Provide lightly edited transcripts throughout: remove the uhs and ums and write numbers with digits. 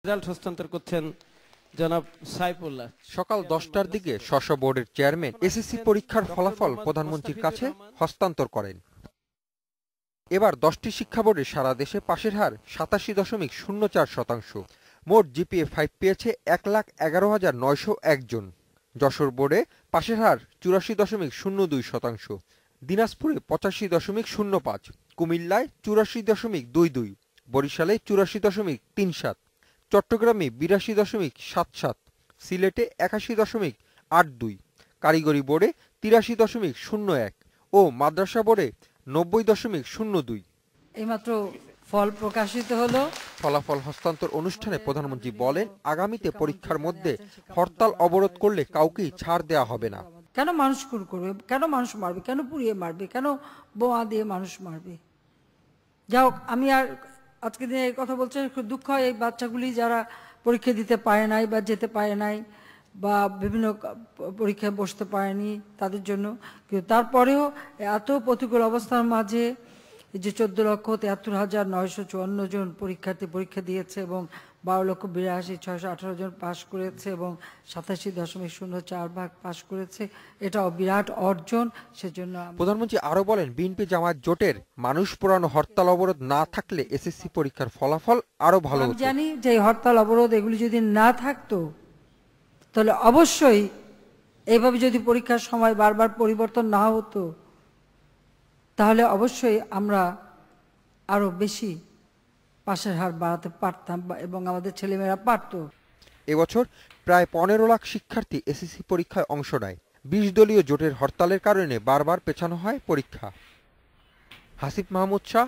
Result হস্তান্তর করছেন জনাব সাইফুল্লাহ। সকাল 10টার দিকে স্ব বোর্ডের চেয়ারম্যান এসএসসি পরীক্ষার ফলাফল প্রধানমন্ত্রীর কাছে হস্তান্তর করেন। এবার 10টি শিক্ষা বোর্ডে সারা দেশে পাশের হার 87.04%। মোট জিপিএ 5 পেয়েছে 1,11,901 জন। যশোর বোর্ডে পাশের হার 84.02%, দিনাজপুরে 85.05, কুমিল্লায় 84.22, বরিশালে 84.37, চট্টগ্রামে 82.77, সিলেটে 81.82, কারিগরি বোর্ডে 83.01 ও মাদ্রাসা বোর্ডে 90.02। এইমাত্র ফল প্রকাশিত হলো। ফলাফল হস্তান্তর অনুষ্ঠানে প্রধানমন্ত্রী বলেন, আগামীতে পরীক্ষার মধ্যে হরতাল অবরোধ করলে কাউকেই ছাড় দেওয়া হবে না। কেন মানুষ খুন করবে, কেন মানুষ মারবে, কেন পুড়িয়ে মারবে, কেন বোমা দিয়ে মানুষ মারবে? যাই হোক, আমি আর আজকে দিনে এই কথা বলছি, খুব দুঃখ হয় এই বাচ্চাগুলি যারা পরীক্ষা দিতে পারে নাই বা যেতে পারে নাই বা বিভিন্ন পরীক্ষায় বসতে পারেনি তাদের জন্য। কিন্তু তারপরেও এত প্রতিকূল অবস্থার মাঝে যে 14,73,954 জন পরীক্ষার্থী পরীক্ষা দিয়েছে এবং 12,82,618 জন পাশ করেছে এবং 87.04% পাশ করেছে, এটাও বিরাট অর্জন। সেজন্য প্রধানমন্ত্রী আরো বলেন, বিএনপি জামায়াত জোটের মানুষ পোড়ানো হরতাল অবরোধ না থাকলে এসএসসি পরীক্ষার ফলাফল আরো ভালো হতো। জানি যে এই হরতাল অবরোধ এগুলি যদি না থাকতো তাহলে অবশ্যই এইভাবে যদি পরীক্ষার সময় বারবার পরিবর্তন না হতো তাহলে অবশ্যই আমরা আরো বেশি পাশের হার বাড়াতে পারতাম এবং আমাদের ছেলেমেয়েরা পারত। এবছর প্রায় 15 লাখ শিক্ষার্থী এসএসসি পরীক্ষায় অংশ নেয়। 20 দলীয় জোটের হরতালের কারণে বারবার পেছানো হয় পরীক্ষা। Hasib Mahmud Shah,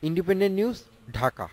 independent news, Dhaka.